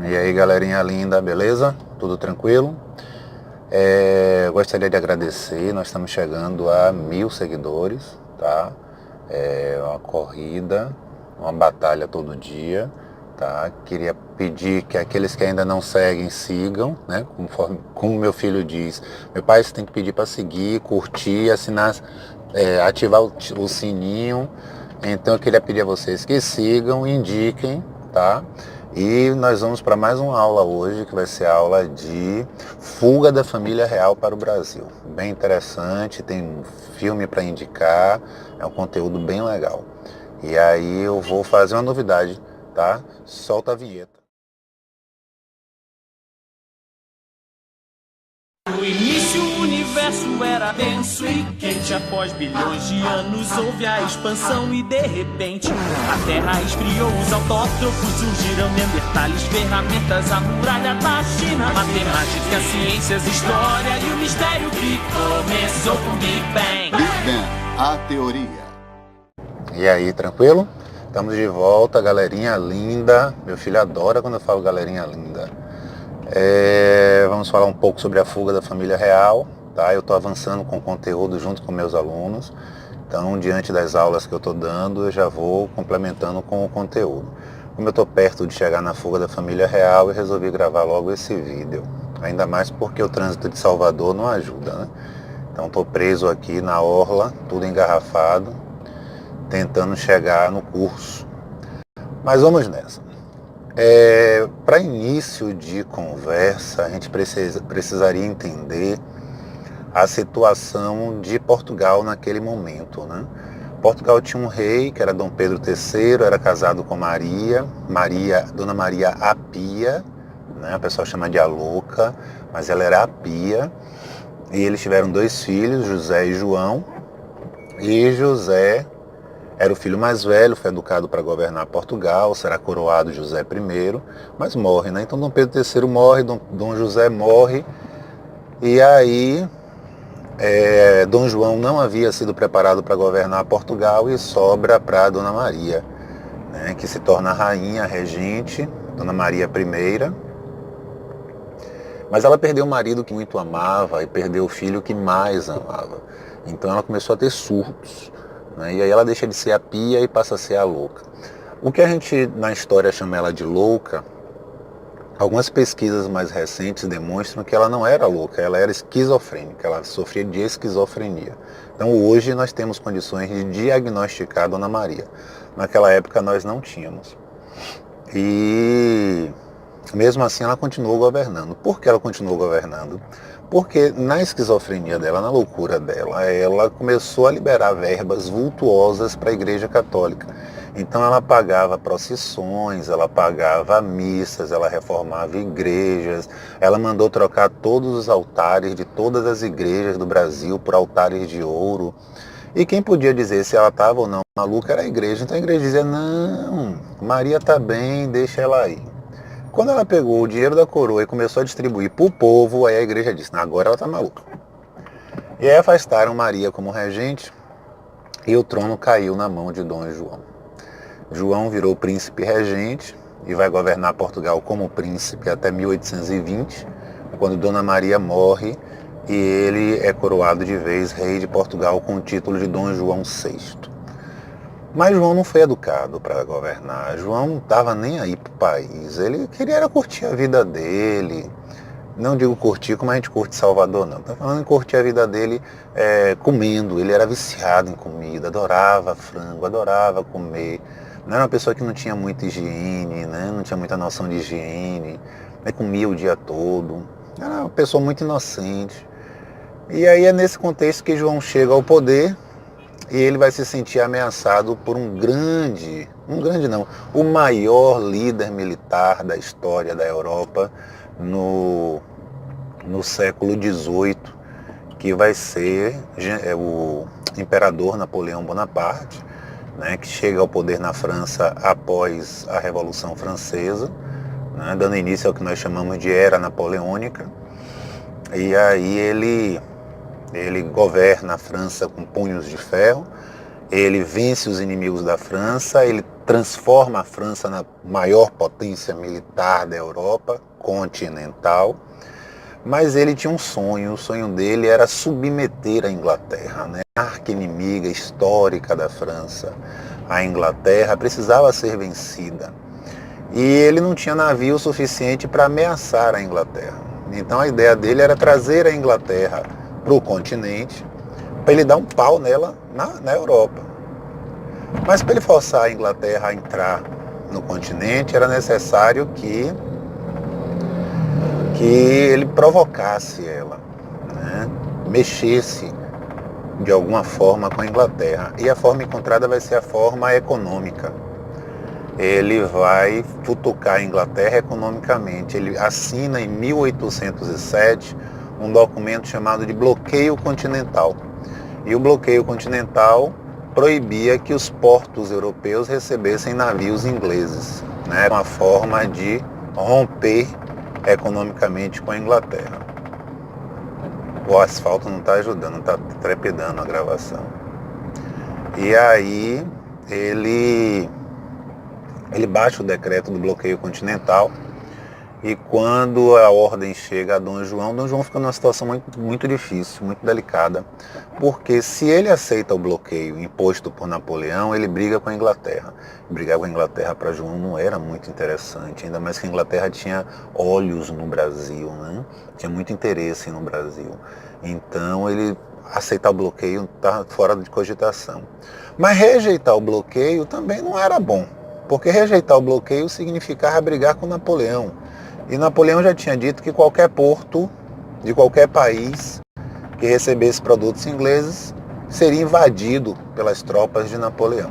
E aí, galerinha linda, beleza? Tudo tranquilo? Gostaria de agradecer, nós estamos chegando a 1.000 seguidores, tá? É uma corrida, uma batalha todo dia, tá? Queria pedir que aqueles que ainda não seguem, sigam, né? Como meu filho diz, meu pai, você tem que pedir para seguir, curtir, assinar, ativar o sininho. Então eu queria pedir a vocês que sigam, indiquem, tá? E nós vamos para mais uma aula hoje, que vai ser a aula de Fuga da Família Real para o Brasil. Bem interessante, tem um filme para indicar, é um conteúdo bem legal. E aí eu vou fazer uma novidade, tá? Solta a vinheta. No início o universo era denso e quente. Após bilhões de anos houve a expansão e de repente a terra esfriou, os autótrofos surgiram, neandertales, ferramentas, a muralha da China, matemática, ciências, história e o mistério que começou com Big Bang. Big Bang, a teoria. E aí, tranquilo? Estamos de volta, galerinha linda. Meu filho adora quando eu falo galerinha linda. Vamos falar um pouco sobre a fuga da família real, tá? Eu estou avançando com o conteúdo junto com meus alunos, então diante das aulas que eu estou dando, eu já vou complementando com o conteúdo. Como eu estou perto de chegar na fuga da família real, eu resolvi gravar logo esse vídeo, ainda mais porque o trânsito de Salvador não ajuda, né? Então estou preso aqui na orla, tudo engarrafado, tentando chegar no curso. Mas vamos nessa. Para início de conversa, a gente precisaria entender a situação de Portugal naquele momento, né? Portugal tinha um rei, que era Dom Pedro III, era casado com Dona Maria a Pia, né? O pessoal chama de a Louca, mas ela era a Pia, e eles tiveram 2 filhos, José e João, e José era o filho mais velho, foi educado para governar Portugal, será coroado José I, mas morre, né? Então Dom Pedro III morre, Dom José morre, e aí Dom João não havia sido preparado para governar Portugal e sobra para Dona Maria, né? Que se torna rainha, regente, Dona Maria I, mas ela perdeu o marido que muito amava e perdeu o filho que mais amava. Então ela começou a ter surtos, né? E aí ela deixa de ser a Pia e passa a ser a Louca. O que a gente na história chama ela de louca, algumas pesquisas mais recentes demonstram que ela não era louca, ela era esquizofrênica, ela sofria de esquizofrenia. Então hoje nós temos condições de diagnosticar a Dona Maria. Naquela época nós não tínhamos. E mesmo assim ela continuou governando. Por que ela continuou governando? Porque na esquizofrenia dela, na loucura dela, ela começou a liberar verbas vultuosas para a Igreja Católica. Então ela pagava procissões, ela pagava missas, ela reformava igrejas, ela mandou trocar todos os altares de todas as igrejas do Brasil por altares de ouro. E quem podia dizer se ela estava ou não maluca era a igreja. Então a igreja dizia, não, Maria está bem, deixa ela aí. Quando ela pegou o dinheiro da coroa e começou a distribuir para o povo, aí a igreja disse, agora ela está maluca. E aí afastaram Maria como regente e o trono caiu na mão de Dom João. João virou príncipe regente e vai governar Portugal como príncipe até 1820, quando Dona Maria morre e ele é coroado de vez rei de Portugal com o título de Dom João VI. Mas João não foi educado para governar, João não estava nem aí para o país, ele queria era curtir a vida dele, não digo curtir como a gente curte Salvador não, estou falando em curtir a vida dele comendo, ele era viciado em comida, adorava frango, adorava comer, não era uma pessoa que não tinha muita higiene, né? Não tinha muita noção de higiene, né? Comia o dia todo, era uma pessoa muito inocente. E aí é nesse contexto que João chega ao poder, e ele vai se sentir ameaçado por o maior líder militar da história da Europa no século XVIII, que vai ser o imperador Napoleão Bonaparte, né, que chega ao poder na França após a Revolução Francesa, né, dando início ao que nós chamamos de Era Napoleônica. E aí ele governa a França com punhos de ferro, ele vence os inimigos da França, ele transforma a França na maior potência militar da Europa continental, mas ele tinha um sonho, o sonho dele era submeter a Inglaterra, né? A arqui-inimiga histórica da França, a Inglaterra, precisava ser vencida. E ele não tinha navio suficiente para ameaçar a Inglaterra. Então a ideia dele era trazer a Inglaterra para o continente, para ele dar um pau nela na Europa. Mas para ele forçar a Inglaterra a entrar no continente, era necessário que ele provocasse ela, né? Mexesse de alguma forma com a Inglaterra. E a forma encontrada vai ser a forma econômica. Ele vai futucar a Inglaterra economicamente. Ele assina em 1807 um documento chamado de Bloqueio Continental. E o Bloqueio Continental proibia que os portos europeus recebessem navios ingleses, né? Uma forma de romper economicamente com a Inglaterra. O asfalto não está ajudando, está trepidando a gravação. E aí ele baixa o decreto do bloqueio continental e quando a ordem chega a Dom João fica numa situação muito difícil, muito delicada, porque se ele aceita o bloqueio imposto por Napoleão, ele briga com a Inglaterra. Brigar com a Inglaterra para João não era muito interessante, ainda mais que a Inglaterra tinha olhos no Brasil, né? Tinha muito interesse no Brasil. Então ele aceitar o bloqueio está fora de cogitação. Mas rejeitar o bloqueio também não era bom, porque rejeitar o bloqueio significava brigar com Napoleão. E Napoleão já tinha dito que qualquer porto de qualquer país que recebesse produtos ingleses seria invadido pelas tropas de Napoleão.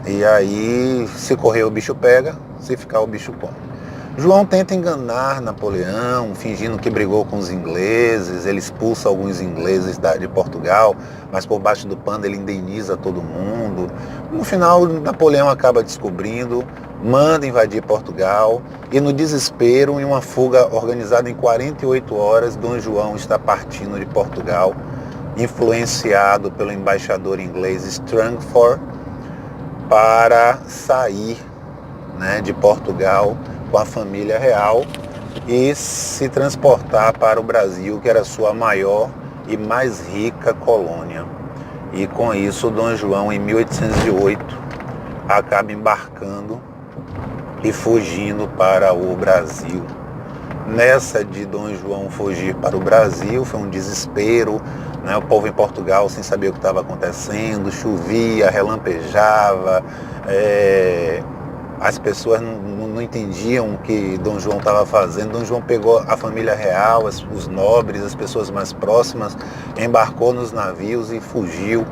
E aí, se correr o bicho pega, se ficar o bicho come. João tenta enganar Napoleão, fingindo que brigou com os ingleses, ele expulsa alguns ingleses de Portugal, mas por baixo do pano ele indeniza todo mundo. No final, Napoleão acaba descobrindo, manda invadir Portugal e no desespero, em uma fuga organizada em 48 horas, Dom João está partindo de Portugal, influenciado pelo embaixador inglês Strangford, para sair, né, de Portugal com a família real e se transportar para o Brasil, que era a sua maior e mais rica colônia. E com isso, Dom João, em 1808, acaba embarcando e fugindo para o Brasil. Nessa de Dom João fugir para o Brasil, foi um desespero, né? O povo em Portugal sem saber o que estava acontecendo, chovia, relampejava, as pessoas não entendiam o que Dom João estava fazendo. Dom João pegou a família real, os nobres, as pessoas mais próximas, embarcou nos navios e fugiu.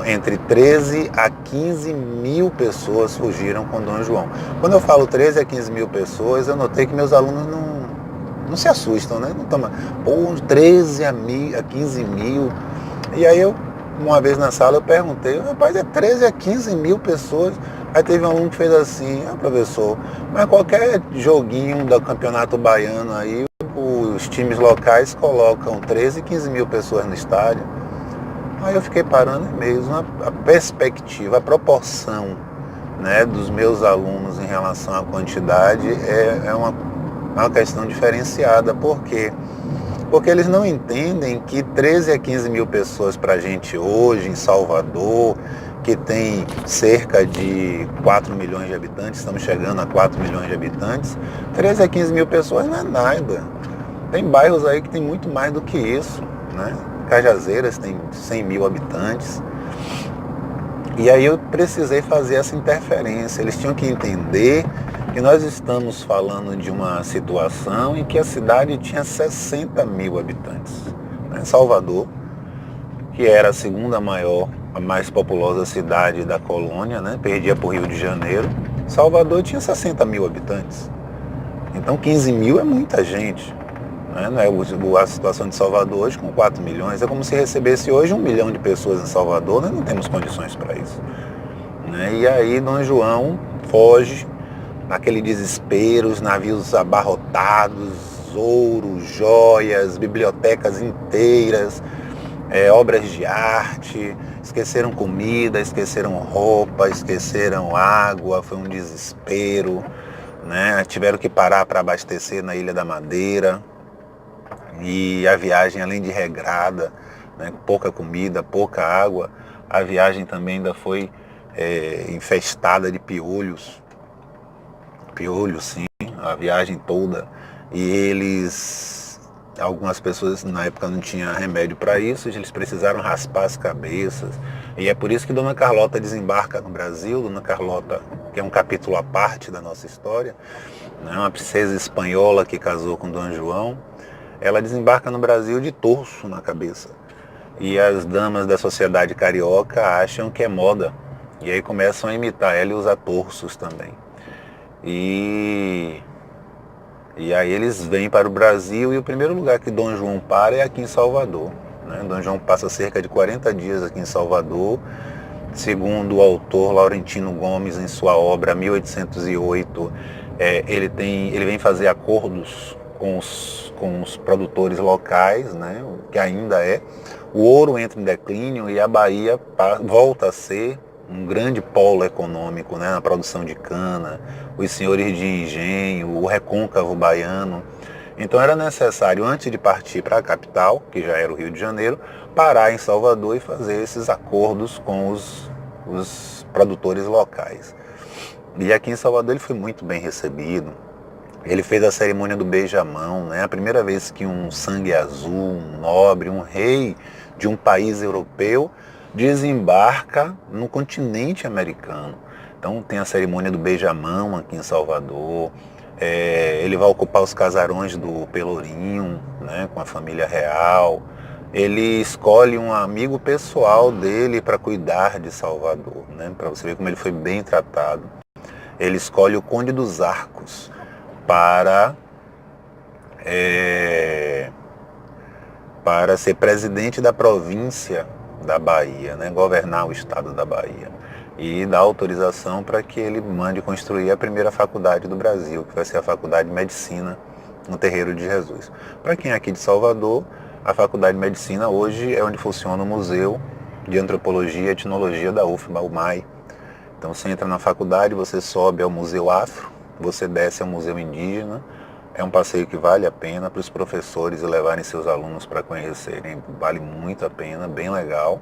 Entre 13 a 15 mil pessoas fugiram com Dom João. Quando eu falo 13 a 15 mil pessoas, eu notei que meus alunos não se assustam, né? Não toma, 13 a 15 mil. E aí uma vez na sala eu perguntei, rapaz, é 13 a 15 mil pessoas. Aí teve um aluno que fez assim, professor, mas qualquer joguinho do campeonato baiano aí, os times locais colocam 13 e 15 mil pessoas no estádio. Aí eu fiquei parando mesmo, a perspectiva, a proporção, né, dos meus alunos em relação à quantidade é uma questão diferenciada. Por quê? Porque eles não entendem que 13 a 15 mil pessoas para a gente hoje em Salvador, que tem cerca de 4 milhões de habitantes, estamos chegando a 4 milhões de habitantes, 13 a 15 mil pessoas não é nada. Tem bairros aí que tem muito mais do que isso, né? Cajazeiras tem 100 mil habitantes. E aí eu precisei fazer essa interferência. Eles tinham que entender que nós estamos falando de uma situação em que a cidade tinha 60 mil habitantes. Né? Salvador, que era a segunda maior, a mais populosa cidade da colônia, né? Perdia para o Rio de Janeiro. Salvador tinha 60 mil habitantes. Então 15 mil é muita gente. Não é a situação de Salvador hoje com 4 milhões. É como se recebesse hoje 1 milhão de pessoas em Salvador. Nós não temos condições para isso. E aí Dom João foge, naquele desespero, os navios abarrotados, ouro, joias, bibliotecas inteiras, obras de arte, Esqueceram comida, esqueceram roupa, esqueceram água, foi um desespero, né? Tiveram que parar para abastecer na Ilha da Madeira. E a viagem, além de regrada, né, pouca comida, pouca água, a viagem também ainda foi infestada de piolhos. Piolhos, sim, a viagem toda. E algumas pessoas na época não tinham remédio para isso, eles precisaram raspar as cabeças. E é por isso que Dona Carlota desembarca no Brasil. Dona Carlota, que é um capítulo à parte da nossa história, né, uma princesa espanhola que casou com Dom João. Ela desembarca no Brasil de torso na cabeça. E as damas da sociedade carioca acham que é moda. E aí começam a imitar ela e usar torsos também. E aí eles vêm para o Brasil, e o primeiro lugar que Dom João para é aqui em Salvador, né? Dom João passa cerca de 40 dias aqui em Salvador. Segundo o autor Laurentino Gomes, em sua obra 1808, ele vem fazer acordos com os produtores locais, né? Que ainda o ouro entra em declínio e a Bahia volta a ser um grande polo econômico, né, na produção de cana, os senhores de engenho, o recôncavo baiano. Então era necessário, antes de partir para a capital, que já era o Rio de Janeiro, parar em Salvador e fazer esses acordos com os produtores locais. E aqui em Salvador ele foi muito bem recebido. Ele fez a cerimônia do beijamão, né? A primeira vez que um sangue azul, um nobre, um rei de um país europeu desembarca no continente americano. Então tem a cerimônia do beijamão aqui em Salvador. Ele vai ocupar os casarões do Pelourinho, né, com a família real. Ele escolhe um amigo pessoal dele para cuidar de Salvador, né, para você ver como ele foi bem tratado. Ele escolhe o Conde dos Arcos para ser presidente da província da Bahia, né, governar o estado da Bahia, e dá autorização para que ele mande construir a primeira faculdade do Brasil, que vai ser a Faculdade de Medicina no Terreiro de Jesus. Para quem é aqui de Salvador, a Faculdade de Medicina hoje é onde funciona o Museu de Antropologia e Etnologia da UFBA-UMAI. Então você entra na faculdade, você sobe ao Museu Afro, você desce ao Museu Indígena. É um passeio que vale a pena para os professores levarem seus alunos para conhecerem. Vale muito a pena, bem legal.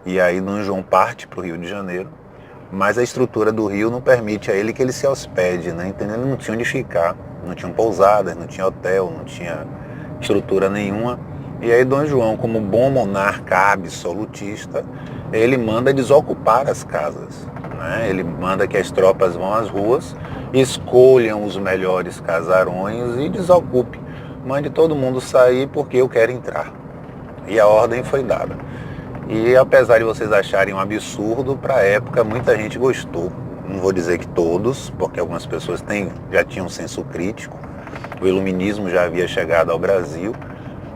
E aí Dom João parte para o Rio de Janeiro, mas a estrutura do Rio não permite a ele que ele se hospede, né? Então ele não tinha onde ficar, não tinha pousadas, não tinha hotel, não tinha estrutura nenhuma. E aí Dom João, como bom monarca absolutista, ele manda desocupar as casas, né? Ele manda que as tropas vão às ruas, escolham os melhores casarões e desocupe. Mande todo mundo sair porque eu quero entrar. E a ordem foi dada. E apesar de vocês acharem um absurdo, para a época muita gente gostou. Não vou dizer que todos, porque algumas pessoas já tinham um senso crítico. O iluminismo já havia chegado ao Brasil,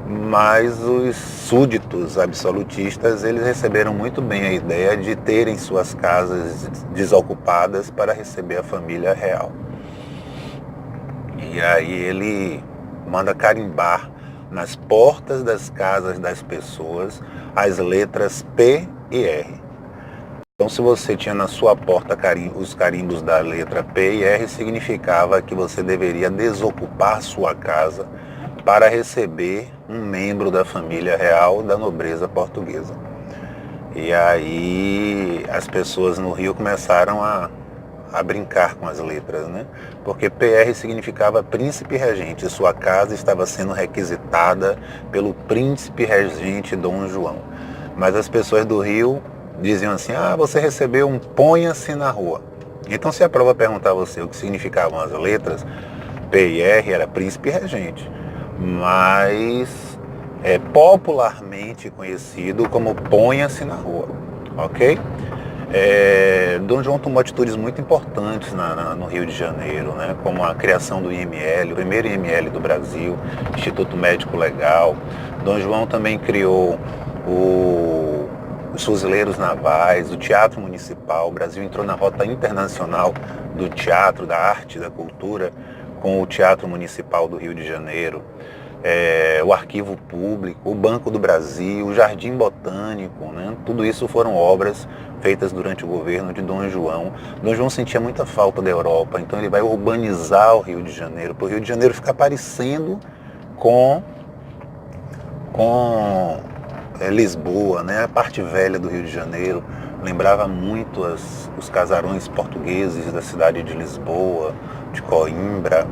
mas os súditos absolutistas, eles receberam muito bem a ideia de terem suas casas desocupadas para receber a família real. E aí ele manda carimbar nas portas das casas das pessoas as letras P e R. Então, se você tinha na sua porta os carimbos da letra P e R, significava que você deveria desocupar sua casa para receber um membro da família real da nobreza portuguesa. E aí as pessoas no Rio começaram a brincar com as letras, né? Porque PR significava príncipe regente, sua casa estava sendo requisitada pelo príncipe regente Dom João. Mas as pessoas do Rio diziam assim: você recebeu um ponha-se na rua. Então se a prova perguntar a você o que significavam as letras, P e R era príncipe regente, mas é popularmente conhecido como ponha-se na rua, ok? Dom João tomou atitudes muito importantes no Rio de Janeiro, né? Como a criação do IML, o primeiro IML do Brasil, Instituto Médico Legal. Dom João também criou os fuzileiros navais, o Teatro Municipal. O Brasil entrou na rota internacional do teatro, da arte, da cultura, com o Teatro Municipal do Rio de Janeiro. o Arquivo Público, o Banco do Brasil, o Jardim Botânico, né? Tudo isso foram obras feitas durante o governo de Dom João. Dom João sentia muita falta da Europa, então ele vai urbanizar o Rio de Janeiro, para o Rio de Janeiro ficar parecendo com Lisboa, né? A parte velha do Rio de Janeiro. Lembrava muito os casarões portugueses da cidade de Lisboa, de Coimbra.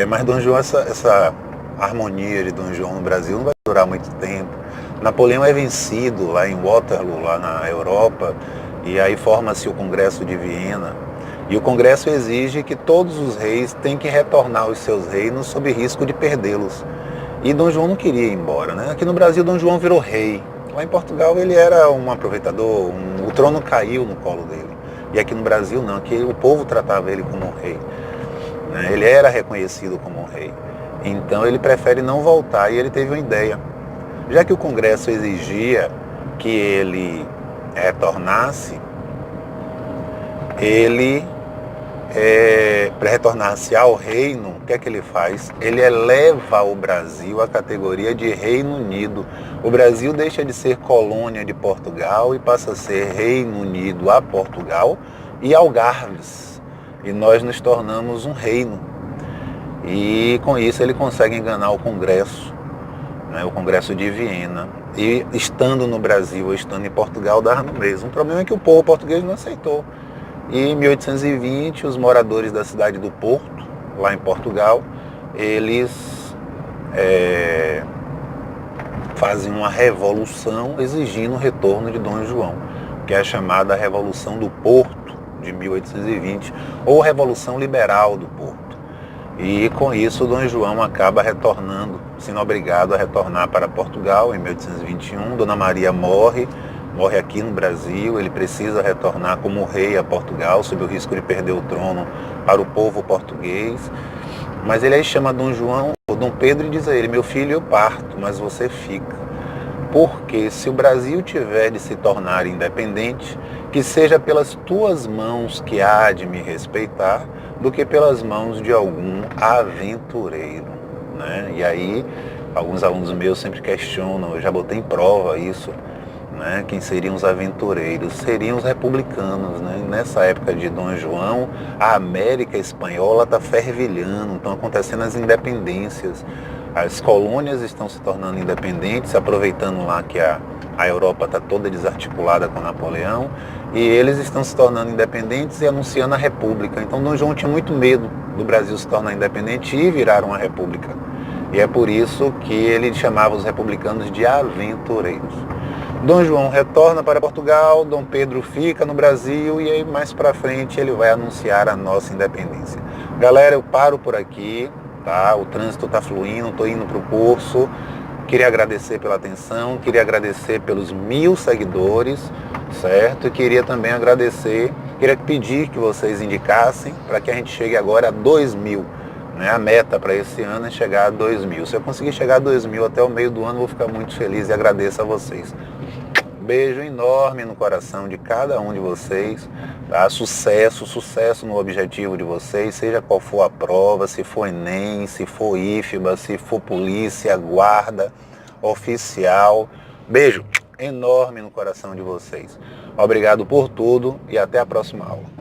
Mas Dom João, essa harmonia de Dom João no Brasil não vai durar muito tempo. Napoleão é vencido lá em Waterloo, lá na Europa, e aí forma-se o Congresso de Viena. E o Congresso exige que todos os reis têm que retornar aos seus reinos sob risco de perdê-los. E Dom João não queria ir embora, né? Aqui no Brasil, Dom João virou rei. Lá em Portugal, ele era um aproveitador, o trono caiu no colo dele. E aqui no Brasil, não, aqui o povo tratava ele como um rei. Né? Ele era reconhecido como um rei. Então, ele prefere não voltar e ele teve uma ideia. Já que o Congresso exigia que ele retornasse, para retornar-se ao reino, o que é que ele faz? Ele eleva o Brasil à categoria de Reino Unido. O Brasil deixa de ser colônia de Portugal e passa a ser Reino Unido a Portugal e Algarves. E nós nos tornamos um reino. E com isso ele consegue enganar o Congresso, né, o Congresso de Viena. E estando no Brasil ou estando em Portugal, dava no mesmo. O problema é que o povo português não aceitou. E em 1820, os moradores da cidade do Porto, lá em Portugal, eles fazem uma revolução exigindo o retorno de Dom João, que é a chamada Revolução do Porto, de 1820, ou Revolução Liberal do Porto. E com isso, Dom João acaba retornando, sendo obrigado a retornar para Portugal em 1821. Dona Maria morre aqui no Brasil, ele precisa retornar como rei a Portugal, sob o risco de perder o trono para o povo português. Mas ele aí chama Dom João, Dom Pedro, e diz a ele: meu filho, eu parto, mas você fica. Porque se o Brasil tiver de se tornar independente, que seja pelas tuas mãos que há de me respeitar, do que pelas mãos de algum aventureiro. Né? E aí, alguns alunos meus sempre questionam, eu já botei em prova isso, né? Quem seriam os aventureiros? Seriam os republicanos. Né? Nessa época de Dom João, a América Espanhola está fervilhando, estão acontecendo as independências. As colônias estão se tornando independentes, aproveitando lá que a Europa está toda desarticulada com Napoleão, e eles estão se tornando independentes e anunciando a república. Então Dom João tinha muito medo do Brasil se tornar independente e virar uma república. E é por isso que ele chamava os republicanos de aventureiros. Dom João retorna para Portugal, Dom Pedro fica no Brasil e aí mais para frente ele vai anunciar a nossa independência. Galera, eu paro por aqui, tá? O trânsito está fluindo, estou indo para o curso. Queria agradecer pela atenção, queria agradecer pelos 1000 seguidores, certo? E queria também queria pedir que vocês indicassem para que a gente chegue agora a 2000. Né? A meta para esse ano é chegar a 2000. Se eu conseguir chegar a 2000 até o meio do ano, vou ficar muito feliz e agradeço a vocês. Beijo enorme no coração de cada um de vocês. Tá? Sucesso no objetivo de vocês, seja qual for a prova, se for Enem, se for IFBA, se for polícia, guarda, oficial. Beijo enorme no coração de vocês. Obrigado por tudo e até a próxima aula.